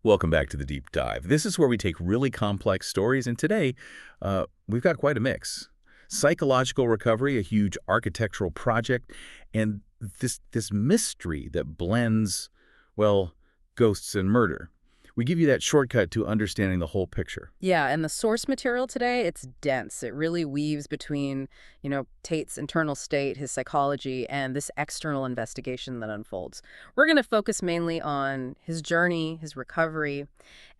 Welcome back to the Deep Dive. This is where we take really complex stories, and today we've got quite a mix. Psychological recovery, a huge architectural project, and this mystery that blends, well, ghosts and murder. We give you that shortcut to understanding the whole picture. Yeah, and the source material today, it's dense. It really weaves between, Tate's internal state, his psychology, and this external investigation that unfolds. We're going to focus mainly on his journey, his recovery,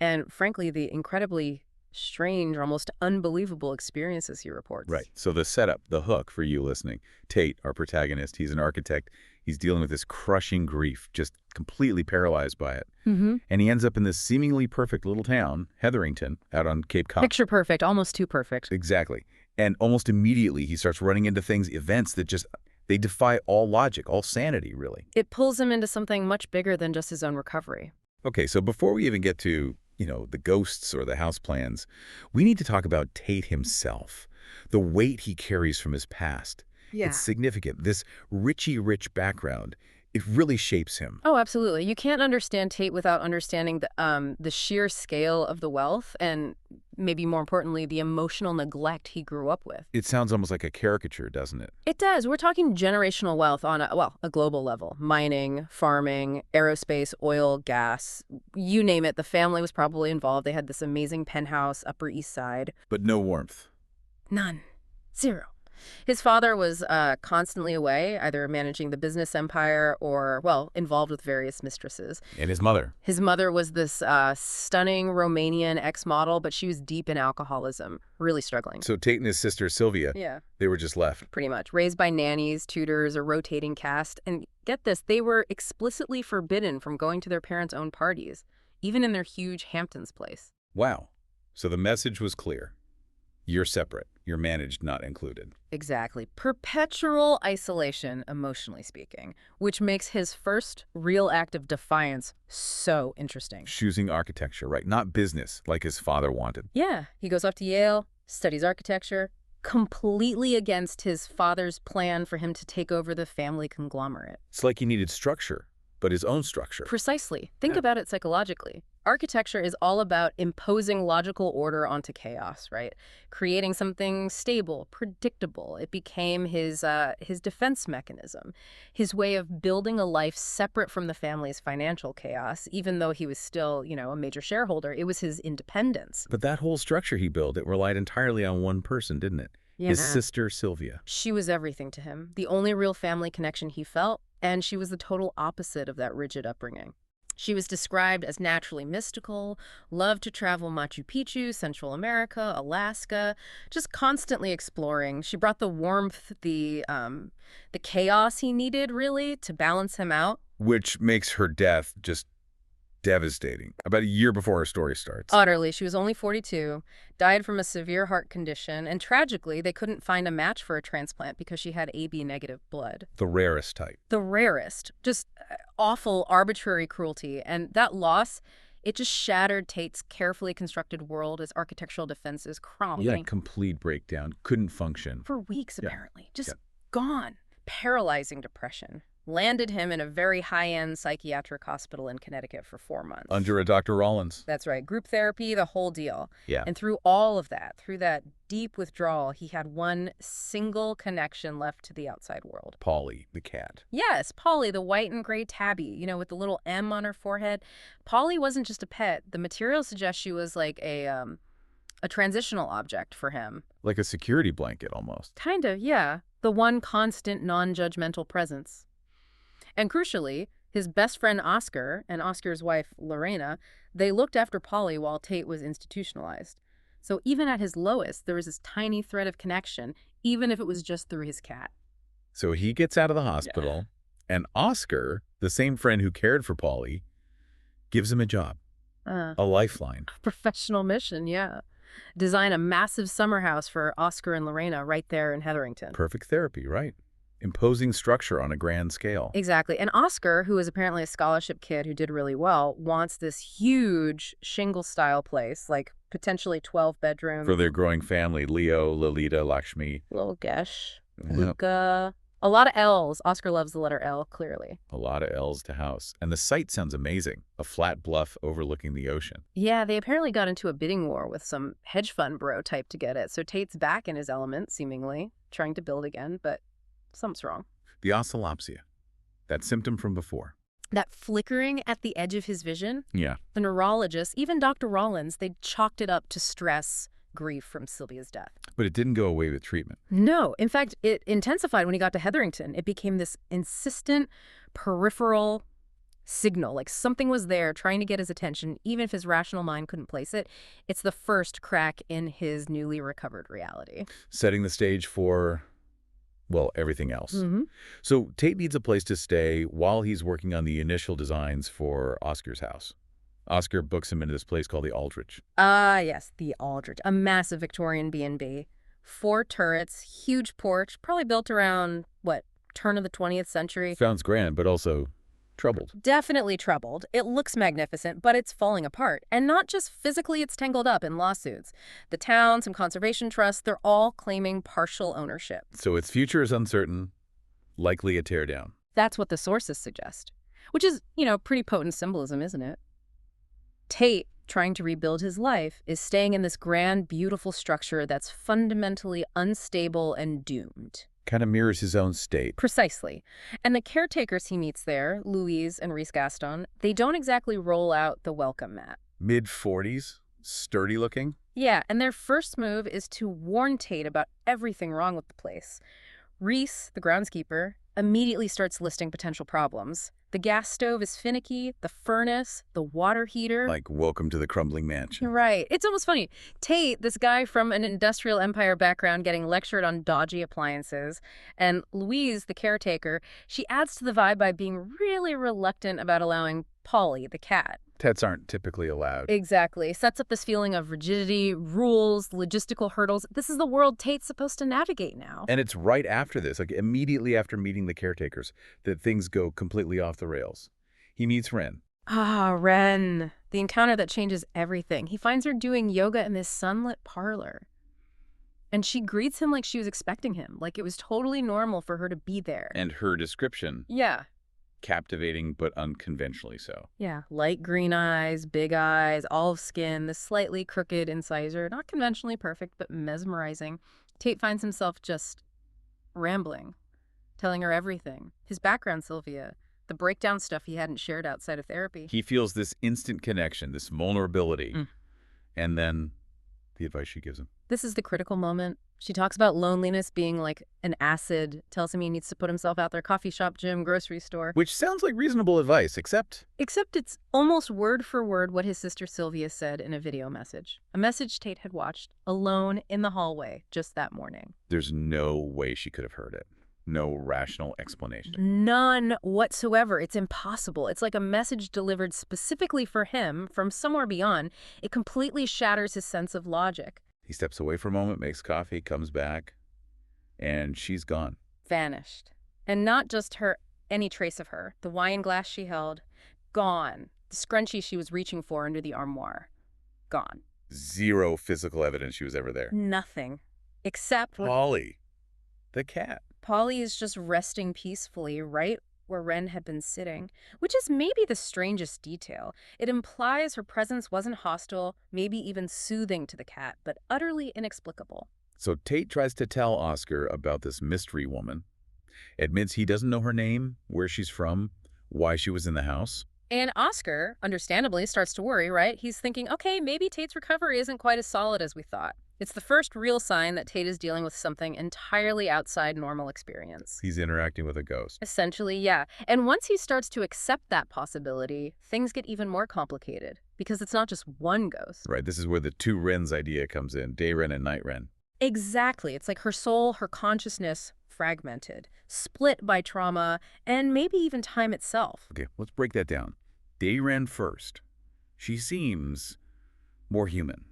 and frankly, the incredibly strange, almost unbelievable experiences he reports. Right. So the setup, the hook for you listening. Tate, our protagonist, he's an architect. He's dealing with this crushing grief, just completely paralyzed by it. And he ends up in this seemingly perfect little town, Hetherington, out on Cape Cod. Picture perfect, almost too perfect. Exactly. And almost immediately he starts running into events that they defy all logic, all sanity, really. It pulls him into something much bigger than just his own recovery. Okay, so before we even get to, the ghosts or the house plans, we need to talk about Tate himself, the weight he carries from his past. Yeah. It's significant. This Richie-rich background, it really shapes him. Oh, absolutely. You can't understand Tate without understanding the sheer scale of the wealth and maybe more importantly, the emotional neglect he grew up with. It sounds almost like a caricature, doesn't it? It does. We're talking generational wealth on a global level. Mining, farming, aerospace, oil, gas, you name it. The family was probably involved. They had this amazing penthouse, Upper East Side. But no warmth. None. Zero. His father was constantly away, either managing the business empire or, involved with various mistresses. And his mother? His mother was this stunning Romanian ex-model, but she was deep in alcoholism, really struggling. So Tate and his sister, Sylvia, they were just left. Pretty much. Raised by nannies, tutors, a rotating cast. And get this, they were explicitly forbidden from going to their parents' own parties, even in their huge Hamptons place. Wow. So the message was clear. You're separate. You're managed, not included. Exactly. Perpetual isolation, emotionally speaking, which makes his first real act of defiance so interesting. Choosing architecture, right? Not business, like his father wanted. Yeah. He goes off to Yale, studies architecture, completely against his father's plan for him to take over the family conglomerate. It's like he needed structure, but his own structure. Precisely. Think about it psychologically. Architecture is all about imposing logical order onto chaos, right? Creating something stable, predictable. It became his defense mechanism, his way of building a life separate from the family's financial chaos, even though he was still, a major shareholder. It was his independence. But that whole structure he built, it relied entirely on one person, didn't it? Yeah. His sister, Sylvia. She was everything to him, the only real family connection he felt, and she was the total opposite of that rigid upbringing. She was described as naturally mystical, loved to travel Machu Picchu, Central America, Alaska, just constantly exploring. She brought the warmth, the chaos he needed, really, to balance him out. Which makes her death just devastating. About a year before her story starts. Utterly. She was only 42, died from a severe heart condition, and tragically, they couldn't find a match for a transplant because she had AB negative blood. The rarest type. The rarest. Just awful, arbitrary cruelty. And that loss, it just shattered Tate's carefully constructed world as architectural defenses crumbled. Yeah, complete breakdown. Couldn't function. For weeks, apparently. Just gone. Paralyzing depression. Landed him in a very high-end psychiatric hospital in Connecticut for 4 months. Under a Dr. Rollins. That's right. Group therapy, the whole deal. Yeah. And through all of that, through that deep withdrawal, he had one single connection left to the outside world. Polly, the cat. Yes, Polly, the white and gray tabby, with the little M on her forehead. Polly wasn't just a pet. The material suggests she was like a transitional object for him. Like a security blanket, almost. Kind of, yeah. The one constant, non-judgmental presence. And crucially, his best friend Oscar and Oscar's wife Lorena, they looked after Polly while Tate was institutionalized. So even at his lowest, there was this tiny thread of connection, even if it was just through his cat. So he gets out of the hospital, and Oscar, the same friend who cared for Polly, gives him a job, a lifeline. Professional mission, yeah. Design a massive summer house for Oscar and Lorena right there in Hetherington. Perfect therapy, right? Imposing structure on a grand scale. Exactly. And Oscar, who is apparently a scholarship kid who did really well, wants this huge shingle-style place, like potentially 12 bedrooms. For their growing family, Leo, Lolita, Lakshmi. Little Gesh, Luca, A lot of L's. Oscar loves the letter L, clearly. A lot of L's to house. And the site sounds amazing. A flat bluff overlooking the ocean. Yeah, they apparently got into a bidding war with some hedge fund bro type to get it. So Tate's back in his element, seemingly, trying to build again, but something's wrong. The oscillopsia. That symptom from before. That flickering at the edge of his vision? Yeah. The neurologist, even Dr. Rollins, they chalked it up to stress, grief from Sylvia's death. But it didn't go away with treatment. No. In fact, it intensified when he got to Hetherington. It became this insistent peripheral signal, like something was there trying to get his attention, even if his rational mind couldn't place it. It's the first crack in his newly recovered reality. Setting the stage for, well, everything else. Mm-hmm. So Tate needs a place to stay while he's working on the initial designs for Oscar's house. Oscar books him into this place called the Aldrich. Ah, yes, the Aldrich, a massive Victorian B&B. 4 turrets, huge porch, probably built around, what, turn of the 20th century? Sounds grand, but also troubled. Definitely troubled. It looks magnificent, but it's falling apart. And not just physically, it's tangled up in lawsuits. The town, some conservation trusts, they're all claiming partial ownership. So its future is uncertain, likely a teardown. That's what the sources suggest. Which is, pretty potent symbolism, isn't it? Tate, trying to rebuild his life, is staying in this grand, beautiful structure that's fundamentally unstable and doomed. Kind of mirrors his own state. Precisely. And the caretakers he meets there, Louise and Rhys Gaston, they don't exactly roll out the welcome mat. Mid-40s, sturdy looking. Yeah, and their first move is to warn Tate about everything wrong with the place. Rhys, the groundskeeper, immediately starts listing potential problems. The gas stove is finicky, the furnace, the water heater. Like, welcome to the crumbling mansion. Right. It's almost funny. Tate, this guy from an industrial empire background getting lectured on dodgy appliances, and Louise, the caretaker, she adds to the vibe by being really reluctant about allowing Polly, the cat. Pets aren't typically allowed. Exactly. Sets up this feeling of rigidity, rules, logistical hurdles. This is the world Tate's supposed to navigate now. And it's right after this, like immediately after meeting the caretakers, that things go completely off the rails. He meets Wren. Ah, Wren. The encounter that changes everything. He finds her doing yoga in this sunlit parlor. And she greets him like she was expecting him, like it was totally normal for her to be there. And her description. Yeah. Captivating, but unconventionally so. Yeah, light green eyes, big eyes, olive skin, this slightly crooked incisor, not conventionally perfect, but mesmerizing. Tate finds himself just rambling, telling her everything. His background, Sylvia, the breakdown stuff he hadn't shared outside of therapy. He feels this instant connection, this vulnerability, and then the advice she gives him. This is the critical moment. She talks about loneliness being like an acid, tells him he needs to put himself out there, coffee shop, gym, grocery store. Which sounds like reasonable advice, except it's almost word for word what his sister Sylvia said in a video message. A message Tate had watched alone in the hallway just that morning. there's no way she could have heard it. No rational explanation. None whatsoever. It's impossible. It's like a message delivered specifically for him from somewhere beyond. It completely shatters his sense of logic. He steps away for a moment, makes coffee, comes back, and she's gone. Vanished. And not just any trace of her. The wine glass she held, gone. The scrunchie she was reaching for under the armoire, gone. Zero physical evidence she was ever there. Nothing. Except Polly, the cat. Polly is just resting peacefully right where Wren had been sitting, which is maybe the strangest detail. It implies her presence wasn't hostile, maybe even soothing to the cat, but utterly inexplicable. So Tate tries to tell Oscar about this mystery woman, admits he doesn't know her name, where she's from, why she was in the house. And Oscar, understandably, starts to worry, right? He's thinking, okay, maybe Tate's recovery isn't quite as solid as we thought. It's the first real sign that Tate is dealing with something entirely outside normal experience. He's interacting with a ghost. Essentially, yeah. And once he starts to accept that possibility, things get even more complicated because it's not just one ghost. Right, this is where the two Wrens idea comes in, day Wren and night Wren. Exactly. It's like her soul, her consciousness, fragmented, split by trauma, and maybe even time itself. Okay, let's break that down. Day Wren first. She seems more human.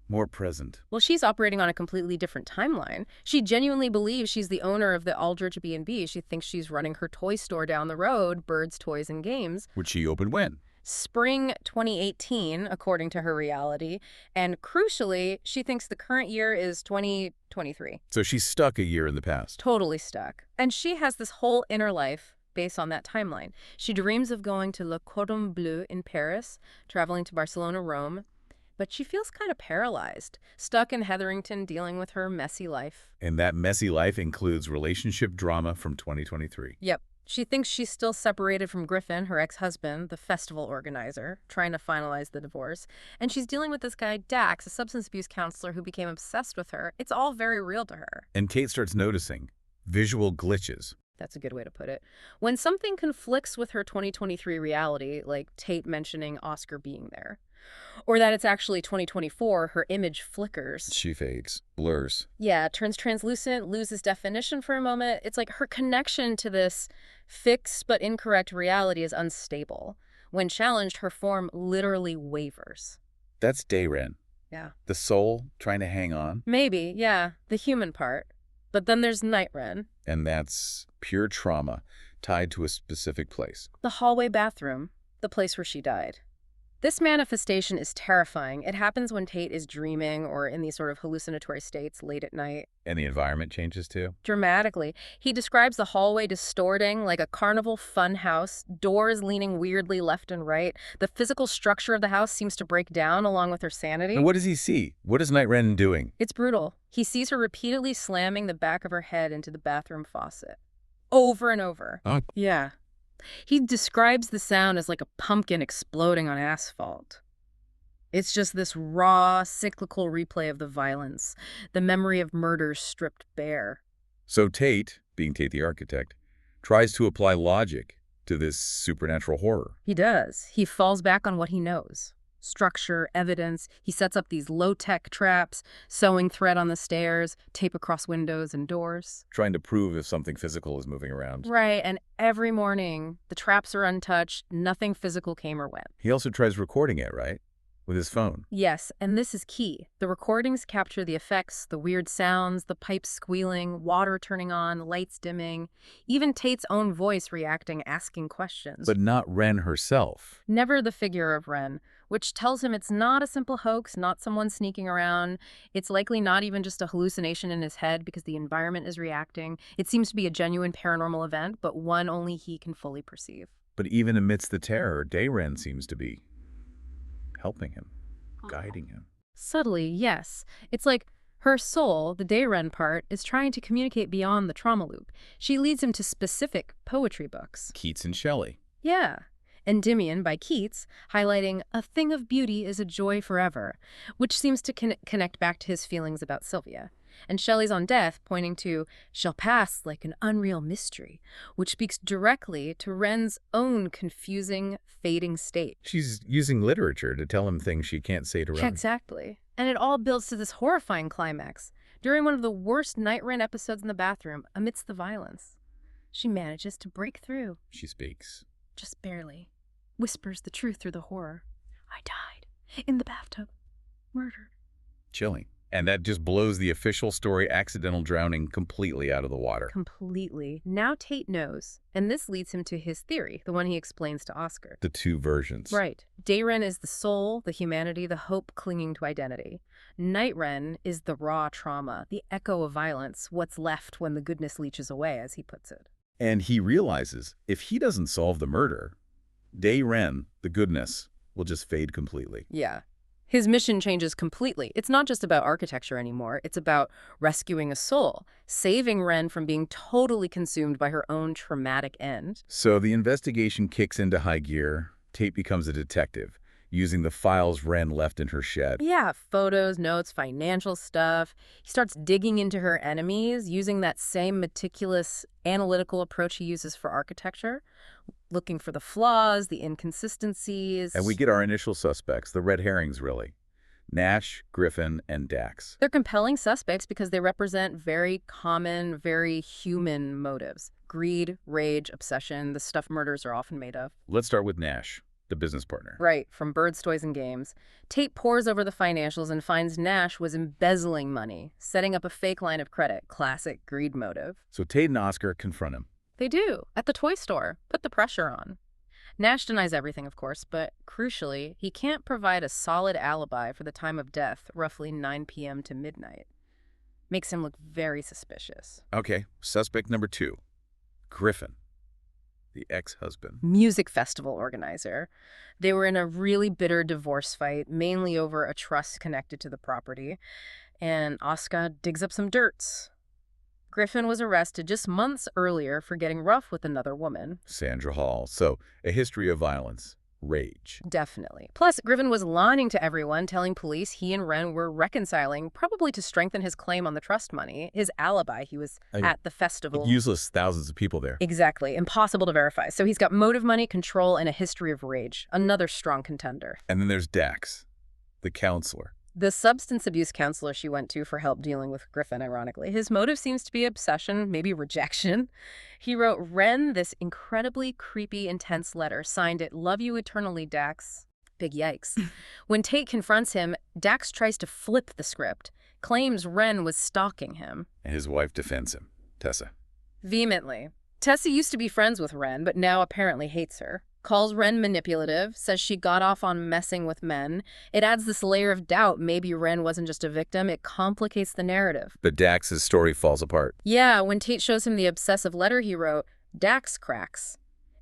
More present. Well, she's operating on a completely different timeline. She genuinely believes she's the owner of the Aldrich B&B. She thinks she's running her toy store down the road, Birds, Toys, and Games. Which she opened when? spring 2018, according to her reality, and crucially, she thinks the current year is 2023. So she's stuck a year in the past. Totally stuck. And she has this whole inner life based on that timeline. She dreams of going to Le Cordon Bleu in Paris, traveling to Barcelona, Rome, but she feels kind of paralyzed, stuck in Hetherington dealing with her messy life. And that messy life includes relationship drama from 2023. Yep. She thinks she's still separated from Griffin, her ex-husband, the festival organizer, trying to finalize the divorce. And she's dealing with this guy, Dax, a substance abuse counselor who became obsessed with her. It's all very real to her. And Tate starts noticing visual glitches. That's a good way to put it. When something conflicts with her 2023 reality, like Tate mentioning Oscar being there, or that it's actually 2024, her image flickers. She fades, blurs. Yeah, turns translucent, loses definition for a moment. It's like her connection to this fixed but incorrect reality is unstable. When challenged, her form literally wavers. That's Wren. Yeah. The soul trying to hang on. Maybe, yeah, the human part. But then there's Wren. And that's pure trauma tied to a specific place. The hallway bathroom, the place where she died. This manifestation is terrifying. It happens when Tate is dreaming or in these sort of hallucinatory states late at night. And the environment changes too? Dramatically. He describes the hallway distorting like a carnival fun house, doors leaning weirdly left and right. The physical structure of the house seems to break down along with her sanity. And what does he see? What is Wren doing? It's brutal. He sees her repeatedly slamming the back of her head into the bathroom faucet. Over and over. Oh. Yeah. He describes the sound as like a pumpkin exploding on asphalt. It's just this raw, cyclical replay of the violence, the memory of murders stripped bare. So Tate, being Tate the architect, tries to apply logic to this supernatural horror. He does. He falls back on what he knows. Structure, evidence. He sets up these low-tech traps, sewing thread on the stairs, tape across windows and doors. Trying to prove if something physical is moving around. Right, and every morning, the traps are untouched, nothing physical came or went. He also tries recording it, right? With his phone. Yes, and this is key. The recordings capture the effects, the weird sounds, the pipes squealing, water turning on, lights dimming, even Tate's own voice reacting, asking questions. But not Wren herself. Never the figure of Wren, which tells him it's not a simple hoax, not someone sneaking around. It's likely not even just a hallucination in his head because the environment is reacting. It seems to be a genuine paranormal event, but one only he can fully perceive. But even amidst the terror, Wren seems to be helping him, guiding him. Subtly, yes. It's like her soul, the Wren part, is trying to communicate beyond the trauma loop. She leads him to specific poetry books. Keats and Shelley. Yeah. Endymion by Keats, highlighting a thing of beauty is a joy forever, which seems to connect back to his feelings about Sylvia. And Shelley's On Death, pointing to shall pass like an unreal mystery, which speaks directly to Wren's own confusing, fading state. She's using literature to tell him things she can't say to Wren. Exactly. And it all builds to this horrifying climax. During one of the worst Wren episodes in the bathroom, amidst the violence, she manages to break through. She speaks. Just barely. Whispers the truth through the horror. I died. In the bathtub. Murdered. Chilling. And that just blows the official story accidental drowning completely out of the water. Completely. Now Tate knows. And this leads him to his theory, the one he explains to Oscar. The two versions. Right. Wren is the soul, the humanity, the hope clinging to identity. Wren is the raw trauma, the echo of violence, what's left when the goodness leaches away, as he puts it. And he realizes if he doesn't solve the murder, Wren, the goodness, will just fade completely. Yeah. His mission changes completely. It's not just about architecture anymore. It's about rescuing a soul, saving Wren from being totally consumed by her own traumatic end. So the investigation kicks into high gear. Tate becomes a detective, using the files Wren left in her shed. Yeah, photos, notes, financial stuff. He starts digging into her enemies, using that same meticulous, analytical approach he uses for architecture, looking for the flaws, the inconsistencies. And we get our initial suspects, the red herrings, really. Nash, Griffin, and Dax. They're compelling suspects because they represent very common, very human motives. Greed, rage, obsession, the stuff murders are often made of. Let's start with Nash, the business partner. Right, from Birds, Toys, and Games. Tate pores over the financials and finds Nash was embezzling money, setting up a fake line of credit. Classic greed motive. So Tate and Oscar confront him. They do, at the toy store. Put the pressure on. Nash denies everything, of course, but crucially, he can't provide a solid alibi for the time of death, roughly 9 p.m. to midnight. Makes him look very suspicious. Okay, suspect number 2, Griffin, the ex-husband. Music festival organizer. They were in a really bitter divorce fight, mainly over a trust connected to the property, and Oscar digs up some dirts. Griffin was arrested just months earlier for getting rough with another woman. Sandra Hall. So, a history of violence. Rage. Definitely. Plus, Griffin was lying to everyone, telling police he and Wren were reconciling, probably to strengthen his claim on the trust money, his alibi. He was at the festival. Useless, thousands of people there. Exactly. Impossible to verify. So he's got motive, money, control, and a history of rage. Another strong contender. And then there's Dax, the counselor. The substance abuse counselor she went to for help dealing with Griffin, ironically. His motive seems to be obsession, maybe rejection. He wrote Wren this incredibly creepy, intense letter, signed it, "Love you eternally, Dax." Big yikes. When Tate confronts him, Dax tries to flip the script, claims Wren was stalking him. And his wife defends him, Tessa. Vehemently. Tessa used to be friends with Wren, but now apparently hates her. Calls Wren manipulative, says she got off on messing with men. It adds this layer of doubt maybe Wren wasn't just a victim. It complicates the narrative. But Dax's story falls apart. Yeah, when Tate shows him the obsessive letter he wrote, Dax cracks.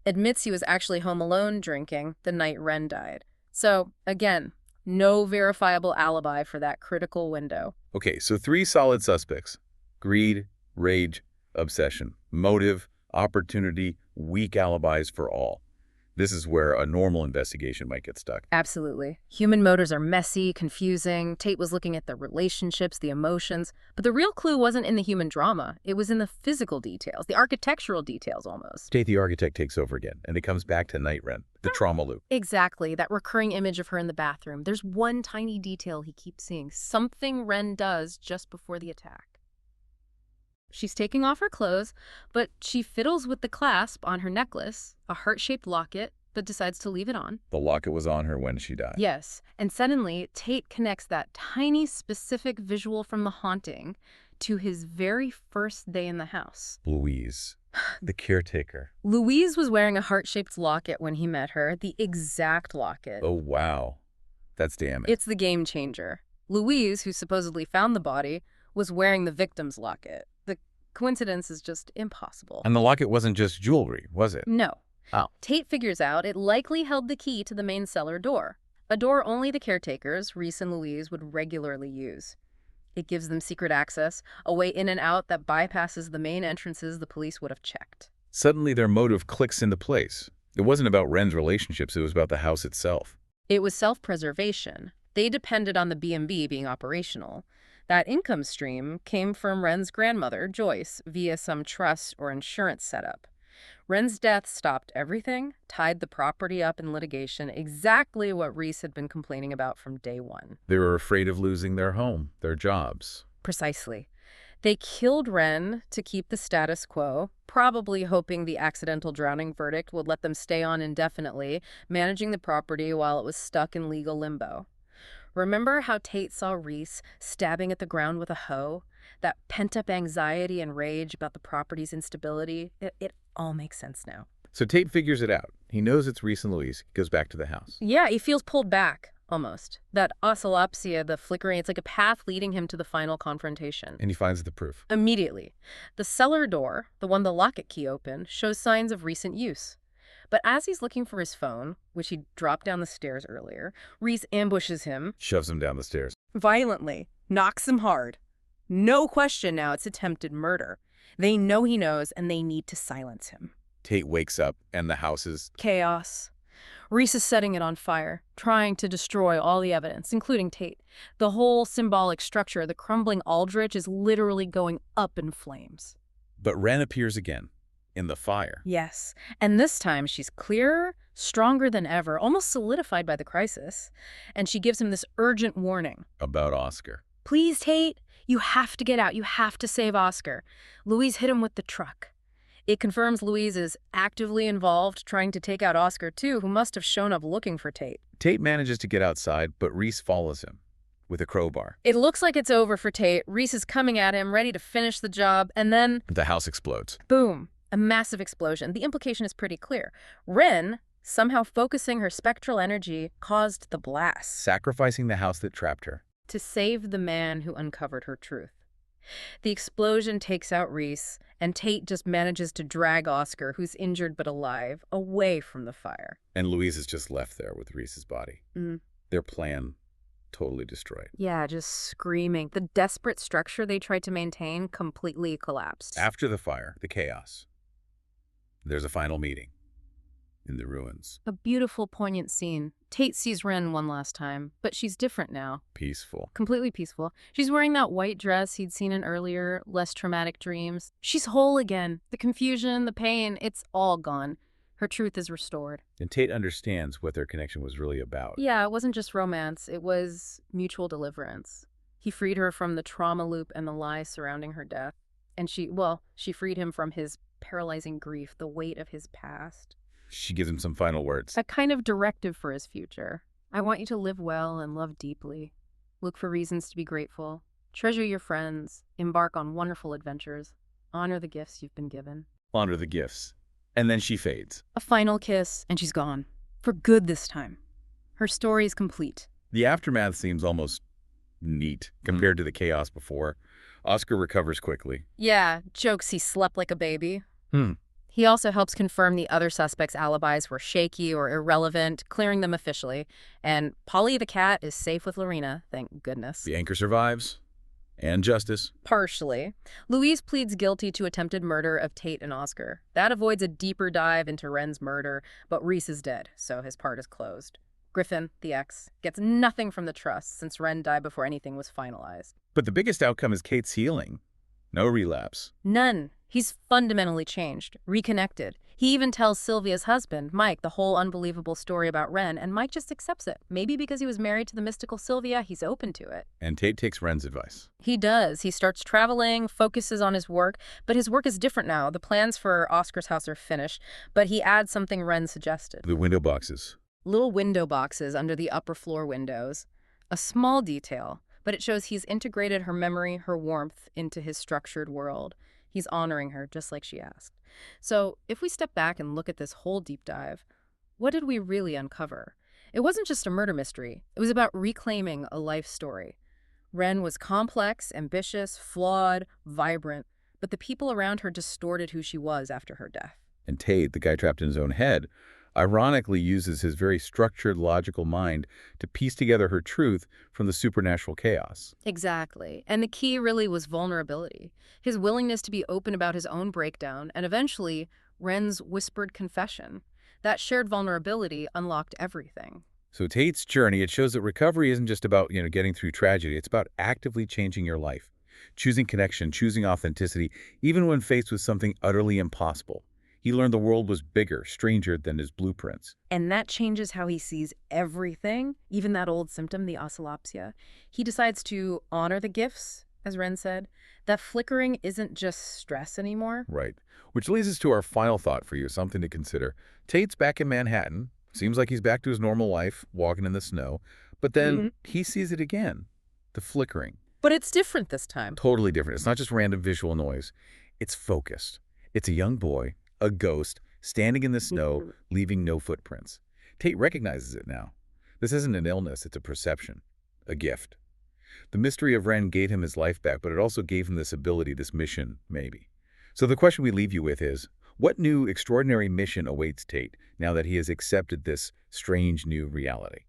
Admits he was actually home alone drinking the night Wren died. So, again, no verifiable alibi for that critical window. Okay, so 3 solid suspects. Greed, rage, obsession. Motive, opportunity, weak alibis for all. This is where a normal investigation might get stuck. Absolutely. Human motives are messy, confusing. Tate was looking at the relationships, the emotions. But the real clue wasn't in the human drama. It was in the physical details, the architectural details almost. Tate the architect takes over again, and it comes back to Night Wren, the trauma loop. Exactly. That recurring image of her in the bathroom. There's one tiny detail he keeps seeing. Something Wren does just before the attack. She's taking off her clothes, but she fiddles with the clasp on her necklace, a heart-shaped locket, but decides to leave it on. The locket was on her when she died. Yes, and suddenly Tate connects that tiny specific visual from The Haunting to his very first day in the house. Louise, the caretaker. Louise was wearing a heart-shaped locket when he met her, the exact locket. Oh, wow. That's damning. It's the game changer. Louise, who supposedly found the body, was wearing the victim's locket. The coincidence is just impossible. And the locket wasn't just jewelry, was it? No. Oh. Tate figures out it likely held the key to the main cellar door, a door only the caretakers, Reese and Louise, would regularly use. It gives them secret access, a way in and out that bypasses the main entrances the police would have checked. Suddenly their motive clicks into place. It wasn't about Wren's relationships, it was about the house itself. It was self-preservation. They depended on the B&B being operational. That income stream came from Wren's grandmother, Joyce, via some trust or insurance setup. Wren's death stopped everything, tied the property up in litigation, exactly what Reese had been complaining about from day one. They were afraid of losing their home, their jobs. Precisely. They killed Wren to keep the status quo, probably hoping the accidental drowning verdict would let them stay on indefinitely, managing the property while it was stuck in legal limbo. Remember how Tate saw Reese stabbing at the ground with a hoe? That pent-up anxiety and rage about the property's instability? It all makes sense now. So Tate figures it out. He knows it's Reese and Louise. He goes back to the house. Yeah, he feels pulled back, almost. That oscillopsia, the flickering, it's like a path leading him to the final confrontation. And he finds the proof. Immediately. The cellar door, the one the locket key opened, shows signs of recent use. But as he's looking for his phone, which he dropped down the stairs earlier, Reese ambushes him. Shoves him down the stairs. Violently. Knocks him hard. No question now it's attempted murder. They know he knows, and they need to silence him. Tate wakes up, and the house is... chaos. Reese is setting it on fire, trying to destroy all the evidence, including Tate. The whole symbolic structure, the crumbling aldrich, is literally going up in flames. But Wren appears again, in the fire. Yes, and this time she's clearer, stronger than ever, almost solidified by the crisis. And she gives him this urgent warning. About Oscar. Please, Tate, you have to get out. You have to save Oscar. Louise hit him with the truck. It confirms Louise is actively involved, trying to take out Oscar, too, who must have shown up looking for Tate. Tate manages to get outside, but Reese follows him with a crowbar. It looks like it's over for Tate. Reese is coming at him, ready to finish the job, and then... The house explodes. boom. A massive explosion. The implication is pretty clear. Wren Somehow focusing her spectral energy caused the blast Sacrificing the house that trapped her. to save the man who uncovered her truth. The explosion takes out Reese, and Tate just manages to drag Oscar, who's injured but alive, away from the fire. And Louise is just left there with Reese's body. Their plan totally destroyed. Yeah, just screaming. The desperate structure they tried to maintain completely collapsed. After the fire, the chaos, there's a final meeting in the ruins. A beautiful, poignant scene. Tate sees Wren one last time, but she's different now. Peaceful. Completely peaceful. She's wearing that white dress he'd seen in earlier, less traumatic dreams. She's whole again. The confusion, the pain, it's all gone. Her truth is restored. And Tate understands what their connection was really about. Yeah, it wasn't just romance. It was mutual deliverance. He freed her from the trauma loop and the lies surrounding her death. And she freed him from his paralyzing grief, the weight of his past. She gives him some final words. A kind of directive for his future. I want you to live well and love deeply. Look for reasons to be grateful. Treasure your friends. Embark on wonderful adventures. Honor the gifts you've been given. Honor the gifts. And then she fades. A final kiss, and she's gone. For good this time. Her story is complete. The aftermath seems almost neat compared to the chaos before. Oscar recovers quickly. Yeah, jokes he slept like a baby. He also helps confirm the other suspects' alibis were shaky or irrelevant, clearing them officially. And Polly the cat is safe with Lorena, thank goodness. The anchor survives. And justice. Partially. Louise pleads guilty to attempted murder of Tate and Oscar. That avoids a deeper dive into Wren's murder, but Reese is dead, so his part is closed. Griffin, the ex, gets nothing from the trust since Wren died before anything was finalized. But the biggest outcome is Kate's healing. No relapse. None. He's fundamentally changed, reconnected. He even tells Sylvia's husband, Mike, the whole unbelievable story about Wren, and Mike just accepts it. Maybe because he was married to the mystical Sylvia, he's open to it. And Tate takes Wren's advice. He does. He starts traveling, focuses on his work, but his work is different now. The plans for Oscar's house are finished, but he adds something Wren suggested. The window boxes. Little window boxes under the upper floor windows. A small detail, but it shows he's integrated her memory, her warmth, into his structured world. He's honoring her just like she asked. So if we step back and look at this whole deep dive, what did we really uncover? It wasn't just a murder mystery. It was about reclaiming a life story. Wren was complex, ambitious, flawed, vibrant, but the people around her distorted who she was after her death. And Tate, the guy trapped in his own head, ironically uses his very structured, logical mind to piece together her truth from the supernatural chaos. Exactly. And the key really was vulnerability. His willingness to be open about his own breakdown, and eventually, Wren's whispered confession. That shared vulnerability unlocked everything. So Tate's journey, it shows that recovery isn't just about, getting through tragedy. It's about actively changing your life, choosing connection, choosing authenticity, even when faced with something utterly impossible. He learned the world was bigger, stranger than his blueprints. And that changes how he sees everything, even that old symptom, the oscillopsia. He decides to honor the gifts, as Wren said. That flickering isn't just stress anymore. Right. Which leads us to our final thought for you, something to consider. Tate's back in Manhattan. Seems like he's back to his normal life, walking in the snow. But then he sees it again, the flickering. But it's different this time. Totally different. It's not just random visual noise. It's focused. It's a young boy, a ghost, standing in the snow, leaving no footprints. Tate recognizes it now. This isn't an illness, it's a perception, a gift. The mystery of Wren gave him his life back, but it also gave him this ability, this mission, maybe. So the question we leave you with is, what new extraordinary mission awaits Tate now that he has accepted this strange new reality?